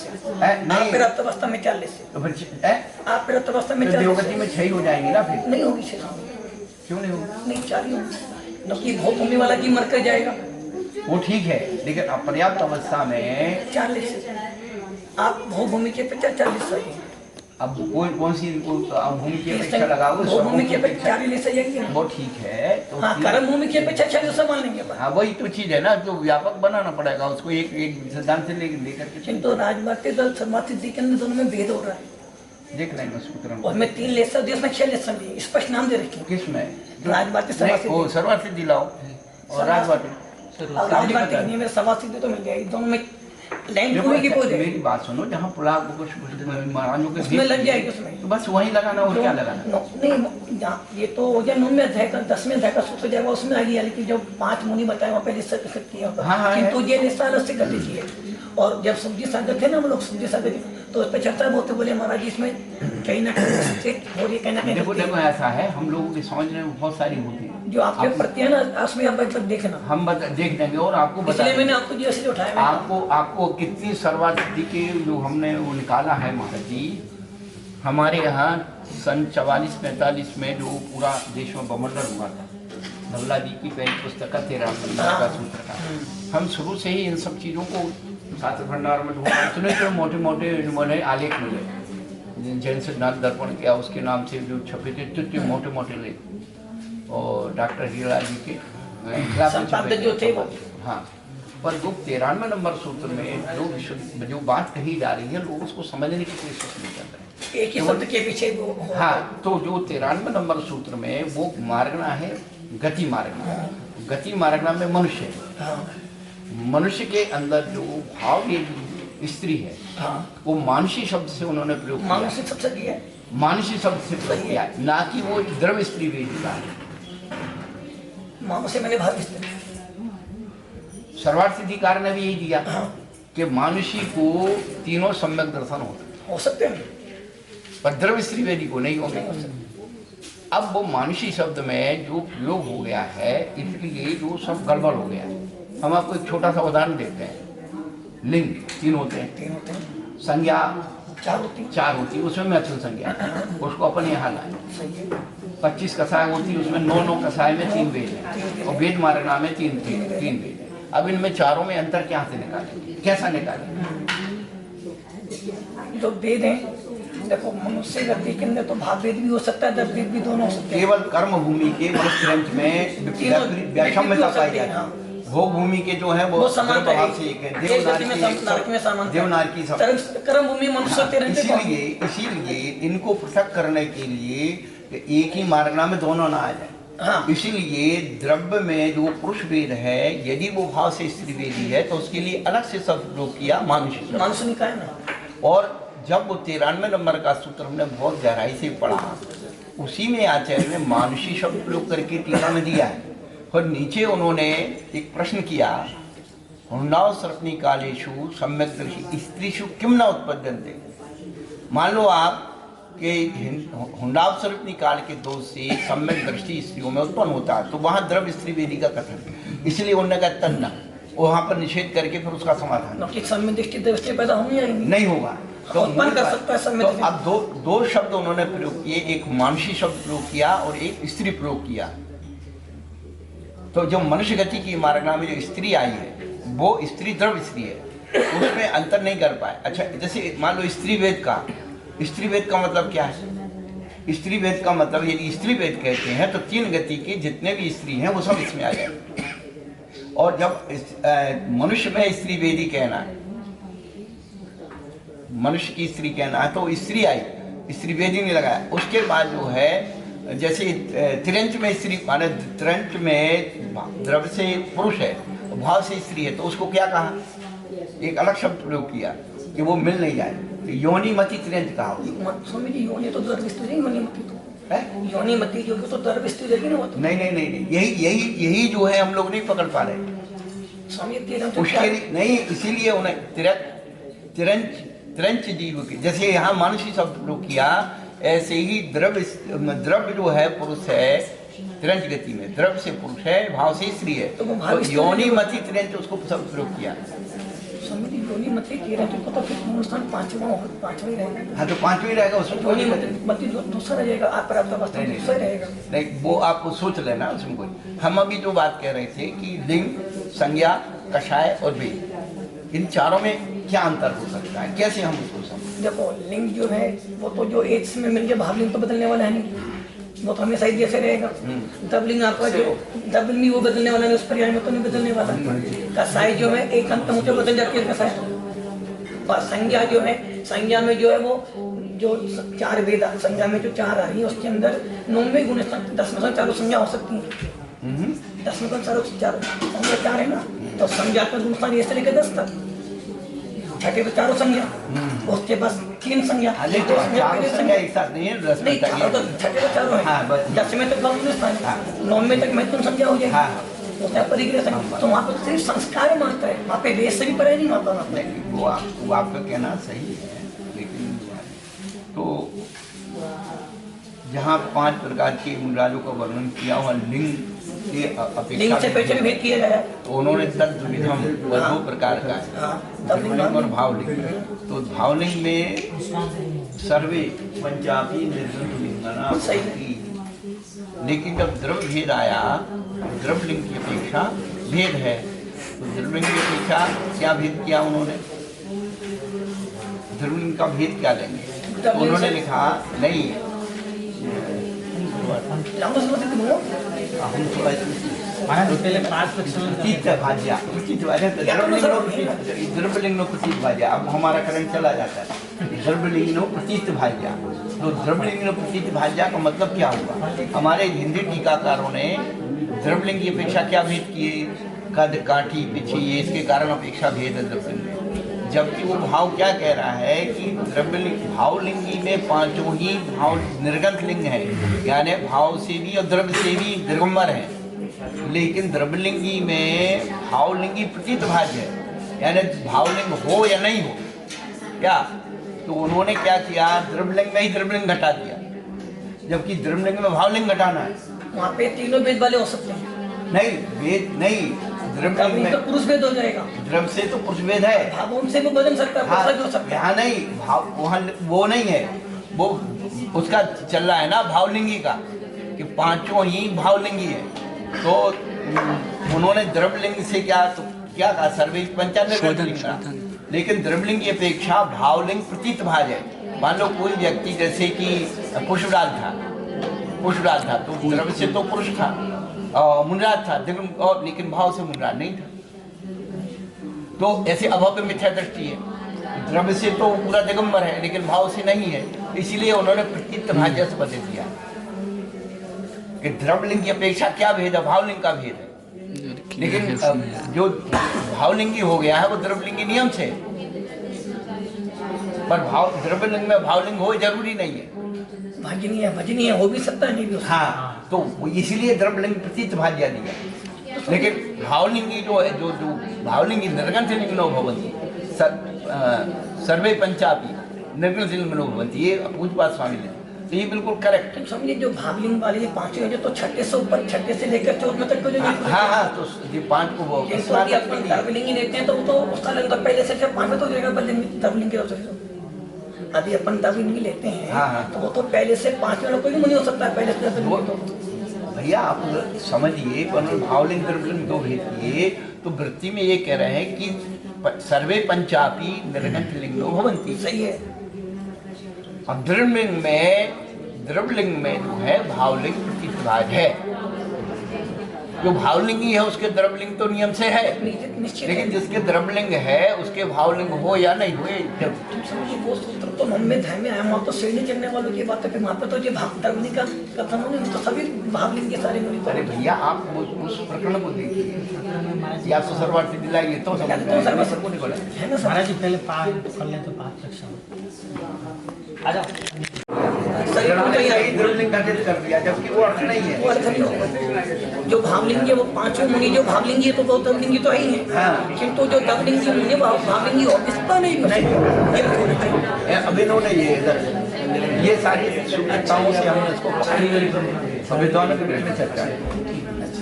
आप फिर अर्थव्यवस्था में 40 से, तो फिर आप फिर अर्थव्यवस्था में 40 देवगति में 6 हो जाएंगे ना फिर? नहीं होगी 6, क्यों नहीं होगी? नहीं 4 ही होगी, क्योंकि भूमि वाला जी मर कर जाएगा। वो ठीक है, लेकिन अपर्याप्त अवस्था में 40 आप भूमि के अपेक्षा 40 सही। अब कौन सी भूमि की अपेक्षा लगाओ? भूमि की अपेक्षा 40 से जाएंगे वो ठीक है, तो हाँ, कर्म भूमि की अपेक्षा 40 मान लेंगे। हाँ वही तो चीज है ना, जो व्यापक बनाना पड़ेगा उसको एक सिद्धांत से लेकर के। किंतु राजमार्ग दल सर्वार्थ सिद्धि के अंदर दोनों में भेद हो रहा है। देख रहे हैं सूत्र और मैं 3 लेसन देश में 6 लेसन भी स्पष्ट नाम दे रखे। किसमें? राजमार्ग सर्वार्थ सिद्धि लाओ और राजमार्ग में सर्वार्थ सिद्धि तो मिल जाएगी, दोनों में लाइन पूरी की पूरी। मेरी बात सुनो, जहाँ पुलाव कुछ महाराजों के उसमें लग जाएगी, उसमें तो बस वहीं लगाना और क्या लगाना? नहीं, ये तो हो जाए 9वें अध्याय का 10वें अध्याय का सूत्र जाएगा, उसमें आ गया। लेकिन जो 5 मुनि बताए वहाँ पे निश्चय किया होगा, किंतु ये निश्चय से गति की है। और जब सब्जी सागर थे ना हम लोग, सब्जी सागर तो उस पर चर्चा बहुत बोले महाराज इसमें कहीं ना कहीं कहीं ना कहीं। देखो ऐसा है, हम लोगों की समझ में बहुत सारी होती है जो आपके प्रति है ना, उसमें आप देखना, हम देख देंगे और आपको बता इसलिए मैंने आपको जैसे उठाया। आपको कितनी सर्वार्थ सिद्धि के जो हमने वो निकाला है महाराज जी, हमारे यहाँ सन 44-45 में जो पूरा देश में बमंडल हुआ था, धवला जी की पहली पुस्तक का 13 का सूत्र का, हम शुरू से ही इन सब चीज़ों को शास्त्र भंडार में ढूंढा। इतने जो मोटे मोटे आलेख मिले, जैन सिद्धांत दर्पण किया उसके नाम से जो छपे थे, इतने मोटे मोटे लेख, और डॉक्टर हीरा जी के जो थे वो। हाँ, पर जो 93 नंबर सूत्र में जो बात कही जा रही है, लोग उसको समझने की कोशिश नहीं कर रहे। एक ही शब्द के पीछे वो। हाँ, तो जो 93 नंबर सूत्र में वो मार्गना है, गति मार्गना। गति मार्गना में मनुष्य है, मनुष्य के अंदर जो भाव ये स्त्री है, वो मानसी शब्द से उन्होंने प्रयोग किया। मानसी शब्द किया है, मानसी शब्द से प्रयोग किया, ना कि वो द्रव्य स्त्री वेदिका है। मानसी मैंने भाव स्त्री। सर्वार्थ सिद्धिकार ने भी यही दिया कि मानुषी को तीनों सम्यक दर्शन हो सकते हैं, पर द्रव्य स्त्री वेदी को नहीं होंगे। अब वो मानुषी शब्द में जो प्रयोग हो गया है, इसलिए जो सब गड़बड़ हो गया है। हम आपको एक छोटा सा उदाहरण देते हैं। लिंग 3 होते हैं, संज्ञा 4 होती है, उसमें मैथुन संज्ञा, उसको अपन यहाँ लाए। 25 कसाय होती है, उसमें 9 कसाय में 3 वेद है, और वेद मार्गना में 3 वेद है। अब इनमें चारों में अंतर क्या से निकालेंगे, कैसा निकालेंगे? जो वेद है, देखो मनुष्य गति के अंदर तो भाव वेद भी हो सकता है, दर्भ वेद भी, दोनों हो सकते हैं। केवल कर्म भूमि के मनुष्य में वैषम्यता पाई जाती है। भोग भूमि के जो है वो समान भाव से एक है, देवनारकी सब कर्म भूमि मनुष्य। इसीलिए इनको पृथक करने के लिए एक ही मार्गना में दोनों ना आ जाए। हाँ। इसीलिए द्रव्य में जो पुरुष वेद है, यदि वो भाव से स्त्री वेदी है, तो उसके लिए अलग से शब्द प्रयोग किया, मानुष निकाय ना। और जब वो 93 नंबर का सूत्र हमने बहुत गहराई से पढ़ा, उसी में आचार्य ने मानुषी शब्द प्रयोग करके टीका में दिया है। और नीचे उन्होंने एक प्रश्न किया, हुंडाव सर्पणी कालेषु सम्यक दृष्टि स्त्रीषु किम न उत्पद्यन्ते। मान लो आप कि हुंडाव सर्पणी काल के दोष से सम्यक दृष्टि स्त्रियों में उत्पन्न होता है, तो वहाँ द्रव्य स्त्री वेदी का कथन, इसलिए उन्होंने कहा तन्ना, वहाँ पर निषेध करके फिर उसका समाधान। सम्यक दृष्टि पैदा होनी नहीं होगा, तो उत्पन्न कर सकता है सम्यक। तो अब दो शब्द उन्होंने प्रयोग किए, एक मानसी शब्द प्रयोग किया और एक स्त्री प्रयोग किया। तो जो मनुष्य गति की मार्गना में जो स्त्री आई है, वो स्त्री द्रव्य स्त्री है, उसमें अंतर नहीं कर पाए। अच्छा, जैसे मान लो स्त्री वेद का मतलब क्या है? स्त्री वेद का मतलब यदि स्त्री वेद कहते हैं तो 3 गति के जितने भी स्त्री हैं वो सब इसमें आ जाए। और जब मनुष्य में स्त्री वेदी कहना है, मनुष्य की स्त्री कहना है, तो स्त्री आई, स्त्री वेदी नहीं लगाया। उसके बाद जो है, जैसे तिरंच में स्त्री माने तिरंच में द्रव्य से पुरुष है, भाव से स्त्री है, तो उसको क्या कहा? एक अलग शब्द प्रयोग किया कि वो मिल नहीं जाए, तो योनि मति तिरंच कहा। स्वामी जी, योनि तो द्रव्य स्त्री नहीं, योनि मति तो है, योनि मति जो तो द्रव्य स्त्री रहेगी ना वो तो। नहीं, यही जो है हम लोग नहीं पकड़ पा रहे स्वामी। उसके लिए नहीं, इसीलिए उन्हें तिरंच जीव के, जैसे यहाँ मानसी शब्द प्रयोग किया, ऐसे ही द्रव्य जो है पुरुष है, तिरंच गति में द्रव्य से पुरुष है, भाव से स्त्री है, तो योनि मति तिरंच उसको शब्द प्रयोग किया। जोनी मत कह रहे हैं तो फिर हिंदुस्तान पांचवा ही रहेगा। हाँ, तो पांचवी रहेगा, उसमें जोनी मत दूसरा रहेगा, आप अवस्था दूसरा रहेगा। नहीं, वो आप सोच लेना उसमें कोई। हम अभी जो बात कह रहे थे कि लिंग, संज्ञा, कषाय और वेद, इन चारों में क्या अंतर हो सकता है, कैसे हम उसको समझें? देखो लिंग जो है वो तो जो एज में मिल गया, भावलिंग तो बदलने वाला है नहीं, वो तो हमेशा ही जैसे रहेगा। दबलिंग आपका जो दबलिंग भी वो बदलने वाला है, उस पर्याय में तो नहीं बदलने वाला। कसाई जो है एक अंत मुझे बदल जाती है कसाई। और संज्ञा जो है, संज्ञा में जो है वो जो 4 वेद संज्ञा में जो 4 आ रही है उसके अंदर 9वें गुण 10 में 4 संज्ञा हो सकती है। 10 में 4 संज्ञा 4 है ना, तो संज्ञा का गुणस्थान ये से लेकर 10 तक, छठे पे 4 संज्ञा, उसके बाद 3 संज्ञा। संज्ञा एक साथ नहीं है, 10 में तो छठे पे 4 है, 10 में तक गुणस्थान, 9वें तक महत्वपूर्ण संज्ञा हो जाएगी। तो वहाँ पर सिर्फ संस्कार मात्र है, वहाँ पे वेद से भी परे नहीं माता। वो आपका कहना सही है, लेकिन तो जहाँ 5 प्रकार के मुंडालों का वर्णन किया हुआ लिंग के अपेक्षा से पहचान भेद किया गया, तो उन्होंने तद्विधम 2 प्रकार का है, द्रव्यलिंग और भावलिंग। तो भावलिंग में सर्वे पंचापी निर्गुण सही, लेकिन जब द्रव्य भेद आया, द्रव्यलिंग की अपेक्षा भेद है, तो द्रव्यलिंग की अपेक्षा क्या भेद किया उन्होंने? द्रव्यलिंग का भेद क्या लेंगे? तो उन्होंने लिखा नहीं, द्रव्यलिंग प्रतीत भाज्या। अब हमारा करंट चला जाता है, द्रव्यलिंग प्रतीत भाज्या। तो द्रव्यलिंग प्रतीत भाज्या का मतलब क्या हुआ? हमारे हिंदी टीकाकारों ने द्रव्यलिंग की अपेक्षा क्या भेद किए? कद, काठी, पिछी, ये इसके कारण अपेक्षा भेद है द्रव्यलिंग। जबकि वो भाव क्या कह रहा है कि द्रव्यलिंग, भावलिंगी में 5 ही भाव निर्गंथ लिंग है, यानी भाव से भी और द्रव्य से भी दिगंबर है। लेकिन द्रव्यलिंगी में भावलिंगी प्रतीत भाज्य है, यानी भावलिंग हो या नहीं हो क्या। तो उन्होंने क्या किया, द्रव्यलिंग में ही द्रव्यलिंग घटा दिया, जबकि द्रव्यलिंग में भावलिंग घटाना है। वहाँ पे 3 वेद वाले हो सकते हैं। नहीं, वेद नहीं, द्रव्यलिंग में तो पुरुष वेद हो जाएगा। द्रव्य से तो पुरुष वेद है, भावों से वो बदल सकता है, हाँ, हो सकता है। यहाँ नहीं, भाव वहाँ वो नहीं है, वो उसका चल रहा है ना भावलिंगी का, कि 5 ही भावलिंगी है। तो उन्होंने द्रव्यलिंग से क्या कहा, सर्वे पंचान्य, लेकिन द्रव्यलिंग की अपेक्षा भावलिंग प्रतीत भाज है। मान लो कोई व्यक्ति जैसे कि पुष्पराज था, तो द्रव्य से तो पुरुष था, मुनराज था, और लेकिन भाव से मुनराज नहीं था। तो ऐसे अभव्य मिथ्या दृष्टि है, द्रव्य से तो पूरा दिगंबर है लेकिन भाव से नहीं है, इसीलिए उन्होंने प्रतीत भाज्य से बदल दिया कि द्रव्यलिंग की अपेक्षा क्या भेद है, भावलिंग का भेद है। लेकिन जो भावलिंगी हो गया है वो द्रव्यलिंगी नियम से, पर द्रव्यलिंग में भावलिंग हो जरूरी नहीं है, भजनीय है, हो भी सकता है, नहीं भी हो सकता। हाँ, तो इसीलिए द्रव्यलिंग प्रतीत भाज्य दिया। लेकिन भावलिंगी जो है, जो भावलिंगी निर्गंथ लिंगनो भवन्ति, सर्वे पंचापी निर्गंथ लिंगनो भवन्ति, ये पूज्यपाद स्वामी ने, तो ये बिल्कुल करेक्ट है। समझिए जो भावलिंग वाले ये 5 हैं, जो तो छठे से ऊपर, छठे से लेकर 14 तक जो हाँ, तो ये 5 को वो द्रव्यलिंगी लेते हैं, तो वो तो उसका लगता पहले से 5 में तो जाएगा द्रव्यलिंग के। अभी अपन द्रव्यलिंगी लेते हैं, हाँ, तो वो तो पहले से 5 में कोई नहीं हो सकता है पहले से। तो भैया आप समझिए, भावलिंग द्रव्यलिंग 2 भेद किए, तो वृत्ति में ये कह रहे हैं कि सर्वे पंचापी निर्गंथ लिंगो भवन्ति, सही है। अब द्रव्यलिंग में जो है भावलिंग प्रतीत भाज है, जो भावलिंगी है उसके द्रव्यलिंग तो नियम से है, लेकिन जिसके द्रव्यलिंग है उसके भावलिंग हो या नहीं हुए, जब वो सूत्र तो मन में ध्यान में आया, वहाँ तो श्रेणी चलने वालों की बात है, वहाँ पे तो जो द्रव्यलिंग का कथन होने तो सभी भावलिंग के सारे मुनि। अरे भैया आप उस प्रकरण को देखिए, या तो सर्वार्थी दिलाइए तो है ना महाराज जी, पहले 5 कर ले तो 5 आ जाओ। द्रव्यलिंग घटित कर दिया, जबकि वो अर्थ नहीं है, वो अर्थ नहीं होगा। जो भावलिंगी है वो 5 मुनि जो भावलिंगी है, तो वो द्रव्यलिंगी तो है ही है, किंतु जो द्रव्यलिंगी मुनि भावलिंगी हो इसका नहीं है। अब इन्होंने ये सारी सुविधाओं से हमने इसको विद्वानों के बीच में चर्चा है।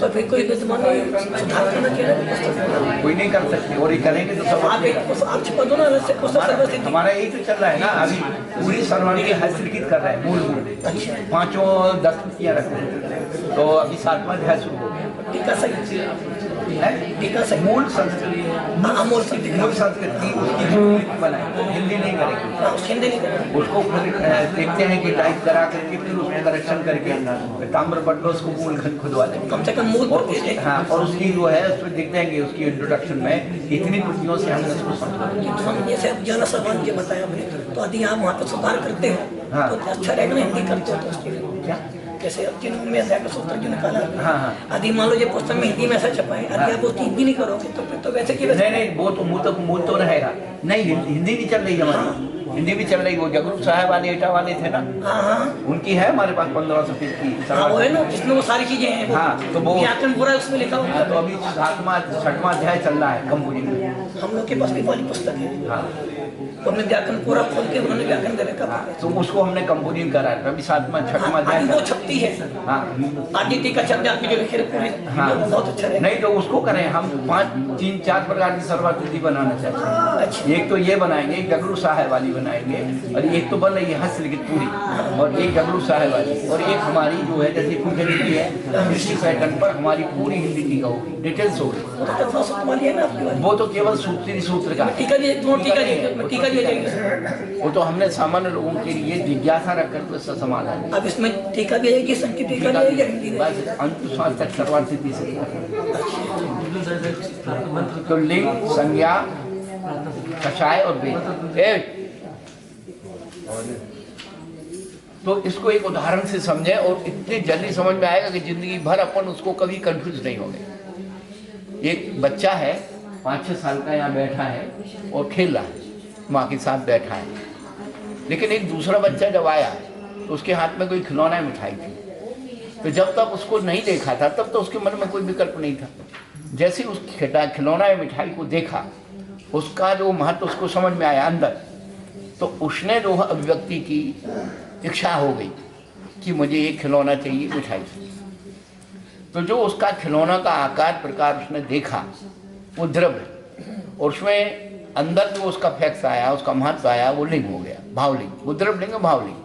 तो फिर कोई विद्यमान सुधार करना चाहिए, कोई नहीं कर सकते, और ये करेंगे तो सब आप छिपा दो ना अलग से, हमारा यही तो चल रहा है ना अभी, पूरी सर्वांगी हस्तलिखित कर रहा है मूल 5 10 कृतियाँ रखते हैं, तो अभी 7वां अध्याय शुरू हो गया। टीका सही है टीका सही, मूल संस्कृत मूल संस्कृत की उसकी बनाए, हिंदी नहीं करेगी, हिंदी नहीं करेंगे, उसको देखते हैं कि टाइप करा करके फिर उसमें करेक्शन करके ताम्रपत्र उसको मूल खुदवा देंगे कम से कम मूल। हाँ, और उसकी जो है उसमें देखते हैं कि उसकी इंट्रोडक्शन में इतनी कृतियों से हमने उसको समझा। जैसे अब ज्ञान सम्मान के बताया हमने, तो यदि आप वहाँ पर सुधार करते हो हाँ। तो अच्छा रहेगा ना, हिंदी करते हो तो उसके लिए क्या जैसे अब जिन में अध्याय का सूत्र जो निकाला, हाँ। यदि मान लो ये पुस्तक में हिंदी में ऐसा छपा है, यदि आप उसकी हिंदी नहीं करोगे तो फिर तो वैसे की वैसे नहीं वो तो मूल तो रहेगा नहीं, हिंदी नहीं चल रही हमारी, हिंदी भी चल रही, वो जगरूप साहब वाले एटा वाले थे ना, हाँ उनकी है हमारे पास 1500 पेज की। हाँ वो है ना, जिसमें वो सारी चीजें हैं, हाँ, तो वो व्याकरण पूरा उसमें लिखा हुआ तो अभी 7वां 6वां अध्याय चल रहा है कंपोजिंग में, हम लोग के पास भी वाली पुस्तक है, हाँ, उन्होंने व्याकरण पूरा खोल के उन्होंने व्याकरण दे रखा है, तो उसको हमने कंपोजिंग करा है, अभी 7वां 6वां आदि वो अध्याय। छपती है, हाँ आदित्य का चंद आपकी जो लिखे पूरी, हाँ, वो बहुत अच्छा है। नहीं तो उसको करें हम 3-4 प्रकार की सर्वाकृति बनाना चाहते हैं। अच्छा। एक तो ये बनाएंगे, एक जगरू साहब वाली बनाएंगे, और एक तो बन रही है हस्तलिखित पूरी, और एक जगरू साहब वाली, और एक हमारी जो है जैसे पूजा नीति है इसी पैटर्न पर हमारी पूरी हिंदी टीका होगी, डिटेल्स होगी। वो तो 1500 वाली है ना आपकी वाली, वो तो केवल सूत्र का है। टीका टीका दी जाएगी, वो तो हमने सामान्य लोगों के लिए जिज्ञासा रखकर तो इसका समाधान है। अब इसमें टीका भी आएगी, संस्कृत टीका भी आएगी या हिंदी भी आएगी? बस अंत श्वास तक सर्वार्थिति से तो लिंग, संज्ञा, कषाय और वेद, तो इसको एक उदाहरण से समझे और इतनी जल्दी समझ में आएगा कि जिंदगी भर अपन उसको कभी कंफ्यूज नहीं होंगे। एक बच्चा है 5-6 साल का, यहाँ बैठा है और खेल रहा है, माँ के साथ बैठा है, लेकिन एक दूसरा बच्चा जब आया तो उसके हाथ में कोई खिलौना मिठाई थी, तो जब तक उसको नहीं देखा था तब तो उसके मन में कोई विकल्प नहीं था। जैसे उस खिलौना मिठाई को देखा, उसका जो महत्व उसको समझ में आया अंदर, तो उसने जो अभिव्यक्ति की इच्छा हो गई कि मुझे ये खिलौना चाहिए, मिठाई चाहिए। तो जो उसका खिलौना का आकार प्रकार उसने देखा वो द्रव्य, और उसमें अंदर जो उसका फैक्स आया, उसका महत्व आया, वो लिंग हो गया, भावलिंग, वो द्रव्यलिंग भावलिंग।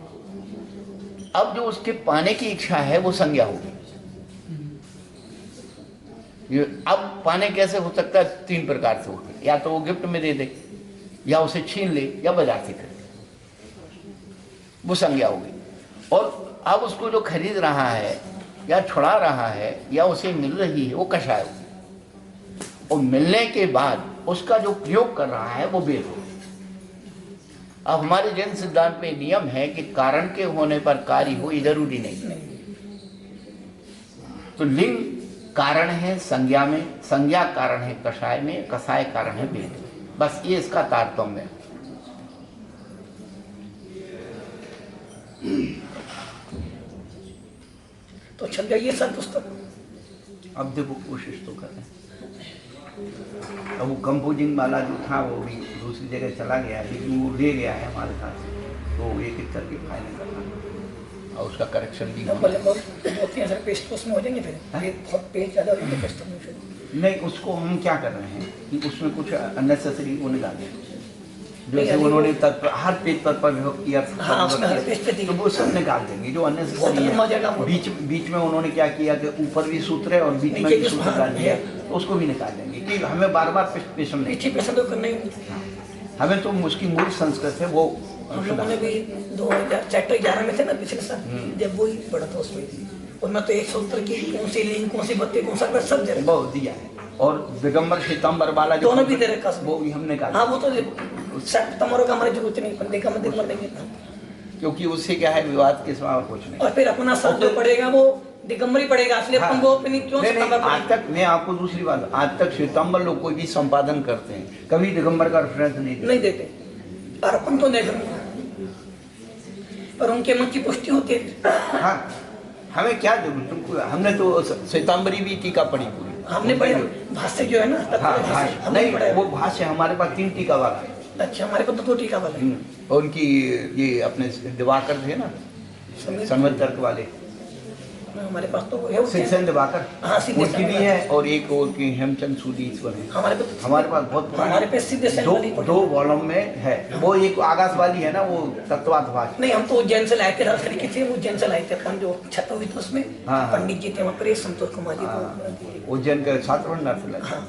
अब जो उसके पाने की इच्छा है वो संज्ञा होगी। अब पाने कैसे हो सकता है? 3 प्रकार से होते हैं, या तो वो गिफ्ट में दे दे, या उसे छीन ले, या बाजार से खरीदे, वो संज्ञा होगी। और अब उसको जो खरीद रहा है या छुड़ा रहा है या उसे मिल रही है वो कषाय होगी, और मिलने के बाद उसका जो प्रयोग कर रहा है वो वेद होगी। अब हमारे जैन सिद्धांत में नियम है कि कारण के होने पर कार्य हो, ये जरूरी नहीं। तो लिंग कारण है संज्ञा में, संज्ञा कारण है कषाय में, कषाय कारण है वेद। बस ये इसका तारतम्य है। तो छप जाइए सर पुस्तक। अब देखो कोशिश तो करें। अब वो कंपोजिंग वाला जो था वो भी दूसरी जगह चला गया, लेकिन वो ले गया है हमारे साथ, तो एक एक करके फाइनल करना और उसका करेक्शन भी होगा। सर पेज तो उसमें हो जाएंगे, फिर बहुत पेज ज़्यादा हो जाएंगे पुस्तक में। नहीं, उसको हम क्या कर रहे हैं कि उसमें कुछ अननेसेसरी वो निकाल दें, जैसे उन्होंने हर पेज पर विभक्ति तो वो सब निकाल देंगे जो अननेसेसरी है। बीच में उन्होंने क्या किया कि ऊपर भी सूत्र है और बीच में भी सूत्र डाल दिया, तो उसको भी निकाल देंगे कि हमें बार बार पेशन नहीं, हमें तो उसकी मूल संस्कृत है वो। हम लोगों ने भी 2011 में थे ना पिछले साल, जब वो ही पढ़ा था उसमें, उनमें तो एक सूत्र की कौन सी लिंग, कौन सी बत्ती, कौन सा सब दे रखा, बहुत दिया है। और दिगंबर श्वेतांबर वाला दोनों भी दे रखा, वो भी हमने कहा। हाँ, वो तो सितंबर का हमारी जरूरत नहीं, दिगंबर देंगे, क्योंकि उससे क्या है विवाद के सिवा कुछ नहीं। और फिर अपना शब्द जो पड़ेगा वो दिगंबर ही पड़ेगा, इसलिए अपन वो अपनी क्यों सितंबर। आज तक मैं आपको दूसरी बात, आज तक श्वेतांबर लोग कोई भी संपादन करते हैं कभी दिगंबर का रेफरेंस नहीं देते, और अपन तो नहीं करते, पर उनके मन की पुष्टि होती है। हाँ, हमें क्या जरूरत, तुमको हमने तो श्वेतांबरी भी टीका पढ़ी पूरी, हमने पढ़ी भाष्य जो है ना। हाँ, नहीं वो भाष्य हमारे पास 3 टीका वाला है। अच्छा, हमारे पास तो 2 टीका वाला है। और उनकी ये अपने दिवाकर थे ना संवत तर्क वाले, हमारे पास तो है शिवसेन दिवाकर, हाँ, सिद्धेश्वर उनकी भी है, और एक और की हेमचंद सूरीश्वर है। हमारे पास बहुत हमारे पे सिद्धेश्वर वाली दो वॉल्यूम में है। वो एक आकाश वाली है ना, वो तत्वार्थ नहीं, हम तो उज्जैन से लाए थे, राजगढ़ की थी, उज्जैन से लाए थे अपन, जो छत हुई थी उसमें पंडित जी थे वहाँ पर, संतोष कुमार जी उज्जैन के छात्र भंडार से लाए।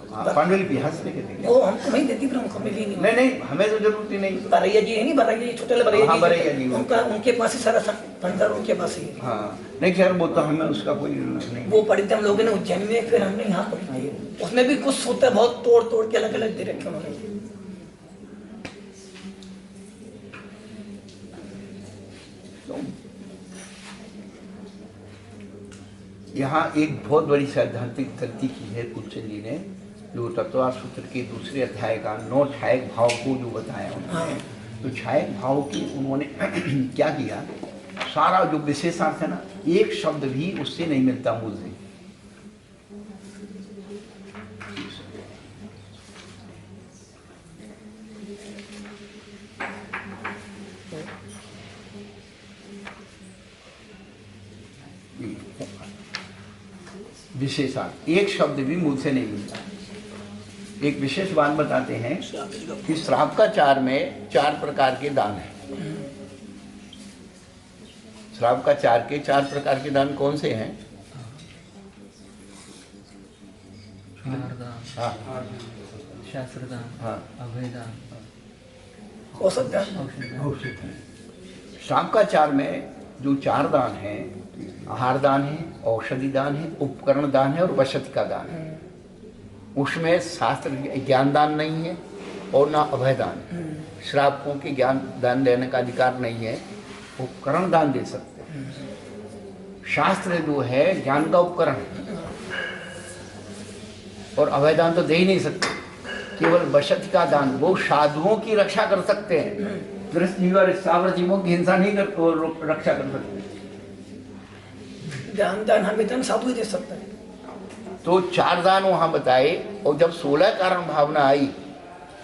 पांडुलिपि हंसने के लिए वो हमको नहीं देती, पर हमको मिली नहीं। नहीं, हमें तो जरूरत ही नहीं। बरैया जी है नहीं, बरैया जी छोटे बरैया जी, उनका उनके पास ही सारा फंडर उनके पास ही है। हाँ, नहीं खैर वो तो हमें उसका कोई नहीं। वो पढ़ी थी हम लोगों ने उज्जैन में, फिर हमने यहाँ पढ़ी थी। उसमें भी कुछ सूत्र बहुत तोड़ के अलग अलग दे रखे उन्होंने। यहाँ एक बहुत बड़ी सैद्धांतिक गलती की है कुलचंद जी ने, जो तत्वार्थ सूत्र के दूसरे अध्याय का 9 छायक भाव को जो बताया उन्होंने। तो छायक भाव की उन्होंने क्या किया, सारा जो विशेषार्थ है ना, एक शब्द भी उससे नहीं मिलता मुझे। विशेषार्थ एक शब्द भी मूल से नहीं मिलता। एक विशेष बात बताते हैं कि श्रावकाचार में 4 प्रकार के दान हैं। श्रावकाचार के 4 प्रकार के दान कौन से हैं? हाँ, शास्त्रदान, हाँ, अभयदान, औषध। श्रावकाचार में जो 4 दान हैं, आहार दान है, औषधि दान है, उपकरण दान है और वसति का दान है। उसमें शास्त्र ज्ञान दान नहीं है और ना अभय दान है। श्रावकों के ज्ञान दान देने का अधिकार नहीं है, उपकरण दान दे सकते हैं। शास्त्र जो है ज्ञान का उपकरण है और अभय दान तो दे ही नहीं सकते। केवल वसति का दान, वो साधुओं की रक्षा कर सकते हैं, दृष्टि और स्थावर जीवों की हिंसा नहीं कर रक्षा कर सकते। दान हमें दान साधु दे सकता है। तो 4 दान वहाँ बताए, और जब 16 कारण भावना आई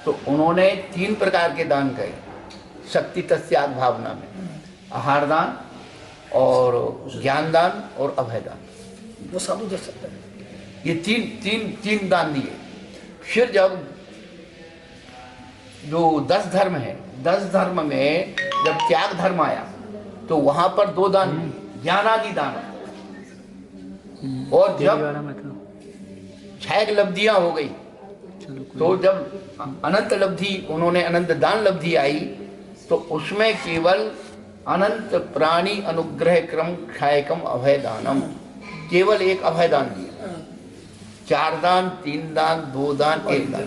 तो उन्होंने 3 प्रकार के दान कहे शक्ति तस्याग भावना में, आहार दान और ज्ञान दान और अभय दान। वो साधु दे सकता है। ये तीन दान दिए। फिर जब जो 10 धर्म है, 10 धर्म में जब त्याग धर्म आया तो वहां पर 2 दान, ज्ञानादि दान। और जब 6 लब्धियां हो गई तो जब अनंत लब्धि, उन्होंने अनंत दान लब्धि आई तो उसमें केवल अनंत प्राणी अनुग्रह क्रम क्षायकम अभय दानम, केवल एक अभय दान दिया। 4 दान, 3 दान, 2 दान, 1 दान।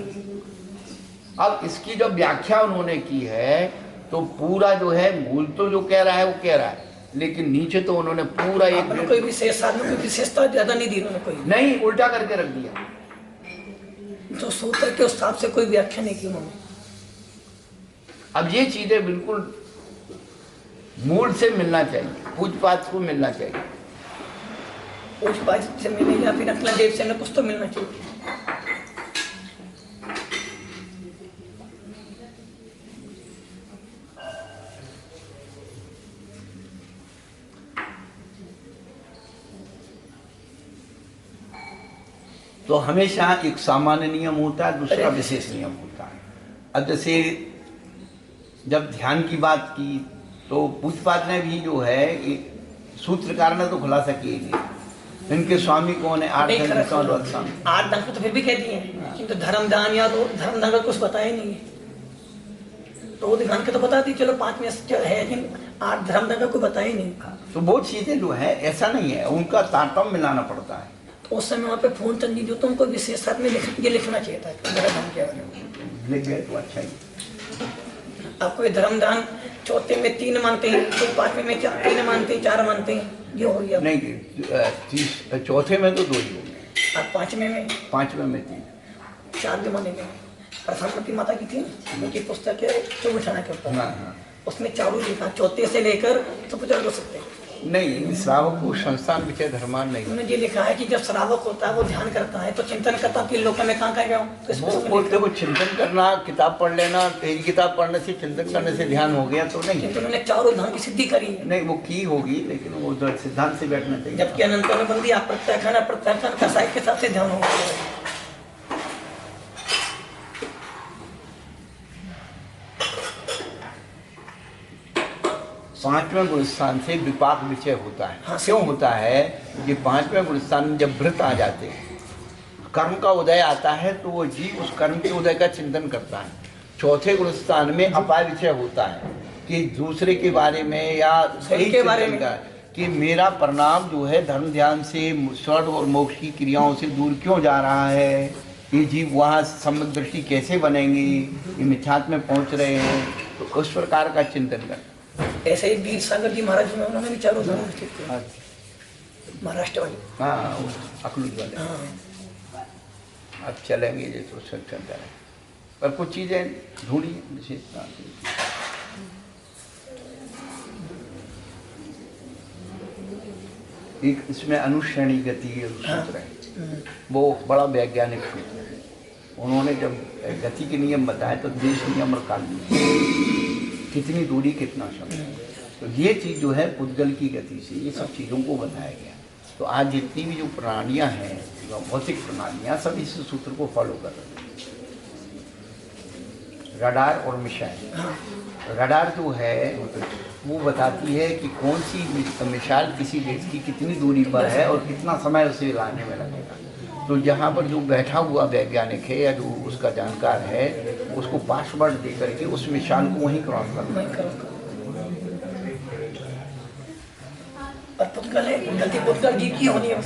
अब इसकी जब व्याख्या उन्होंने की है तो पूरा जो है, मूल तो जो कह रहा है वो कह रहा है, लेकिन नीचे तो उन्होंने पूरा एक कोई विशेषता ज्यादा नहीं दी उन्होंने, कोई नहीं, उल्टा करके रख दिया। तो सूत्र के हिसाब से कोई व्याख्या नहीं की उन्होंने। अब ये चीजें बिल्कुल मूल से मिलना चाहिए, पूजपाठ को मिलना चाहिए। पूजपाठ से मिले या फिर अपना देव से कुछ तो मिलना चाहिए। तो हमेशा एक सामान्य नियम होता है, दूसरा विशेष नियम होता है। अब जैसे जब ध्यान की बात की तो पूजपाठ ने भी जो है, सूत्रकार ने तो खुलासा किए नहीं इनके स्वामी कौन है। 8 दान को तो फिर भी कहती हैं, किंतु धर्मदान या तो धर्मदान का कुछ बताया नहीं है। तो वो ध्यान के तो बताती, चलो 5 में है, लेकिन 8 धर्मदान का कोई बताया नहीं। तो वो चीजें जो है ऐसा नहीं है, उनका तारतम्य मिलाना पड़ता है। उस समय वहाँ पे फोन चंदी जो, तो उनको विशेषता में ये लिखना चाहिए था। लिख गए तो अच्छा ही। अब कोई धर्मदान चौथे में 3 मानते हैं, कोई 5वें में 3 मानते हैं, 4 मानते हैं, ये हो गया। नहीं, चौथे में तो 2 ही हो गए। और 5वें में 3, 4 भी मानेंगे। प्रधानमंत्री माता की थी उनकी पुस्तक है चौबुठाना के ऊपर, उसमें चारों लिखा, चौथे से लेकर सब 4 हो सकते हैं। नहीं, श्रावक को संस्थान विषय धर्मान नहीं। उन्होंने ये लिखा है कि जब श्रावक होता है वो ध्यान करता है तो चिंतन करता है कि लोक में कहाँ गया हूँ, तो इसमें वो देखो चिंतन करना, किताब पढ़ लेना, तेरी किताब पढ़ने से चिंतन करने से ध्यान हो गया तो नहीं। किंतु उन्होंने चारों धाम की सिद्धि करी है। नहीं, वो की होगी, लेकिन वो सिद्धांत से बैठना चाहिए। जबकि अनंत में बंदी आप प्रत्याख्यान कसाई के साथ से ध्यान होगा। 5वें गुणस्थान से विपाक विषय होता है। हाँ, क्यों होता है? ये 5वें गुणस्थान में जब व्रत आ जाते हैं, कर्म का उदय आता है, तो वो जीव उस कर्म के उदय का चिंतन करता है। 4थे गुणस्थान में अपाय विषय होता है कि दूसरे के बारे में या सही के बारे में कि मेरा परिणाम जो है धर्म ध्यान से स्वर्ग और मोक्ष की क्रियाओं से दूर क्यों जा रहा है, ये जीव वहाँ सम्यक दृष्टि कैसे बनेंगी, ये मिथ्यात्व में पहुँच रहे हैं, तो उस प्रकार का चिंतन करना। ऐसे ही वीर सागर जी महाराज में उन्होंने भी चारों धाम स्थित किया, महाराष्ट्र वाले। हाँ, अकलूज वाले। हाँ। अब चलेंगे ये तो सब चलता है, पर कुछ चीज़ें ढूंढी विशेषता। एक इसमें अनुश्रेणी गति सूत्र है, वो बड़ा वैज्ञानिक सूत्र है। उन्होंने जब गति के नियम बताए तो देश नियम और काल नियम, कितनी दूरी कितना समय, तो ये चीज़ जो है पुद्गल की गति से ये सब चीज़ों को बताया गया। तो आज जितनी भी जो प्रणालियाँ हैं, भौतिक प्रणालियाँ, सब इस सूत्र को फॉलो कर रहे हैं। रडार और मिसाइल। रडार जो है वो बताती है कि कौन सी मिसाइल किसी देश की कितनी दूरी पर है और कितना समय उसे लाने में लगेगा। तो जहाँ पर जो बैठा हुआ वैज्ञानिक है या जो उसका जानकार है, उसको पासवर्ड दे करके उस मिसाइल को वहीं क्रॉस करना है। पुद्गल जी की होनी है।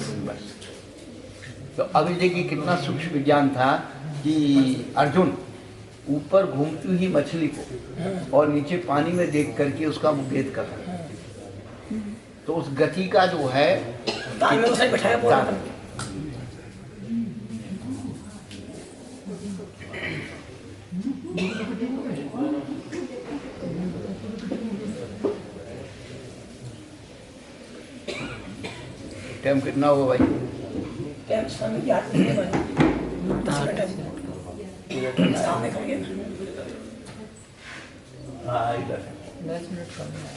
तो अभी देखिए कितना सूक्ष्म विज्ञान था कि अर्जुन ऊपर घूमती हुई मछली को और नीचे पानी में देख करके उसका वो भेद कर रहा है। तो उस गति का जो है ताल में उसे बैठाया पूरा। टाइम कितना हुआ भाई? टाइम समय याद नहीं है भाई, 10 मिनट सामने करिए। हाँ, इधर 10 मिनट कम है।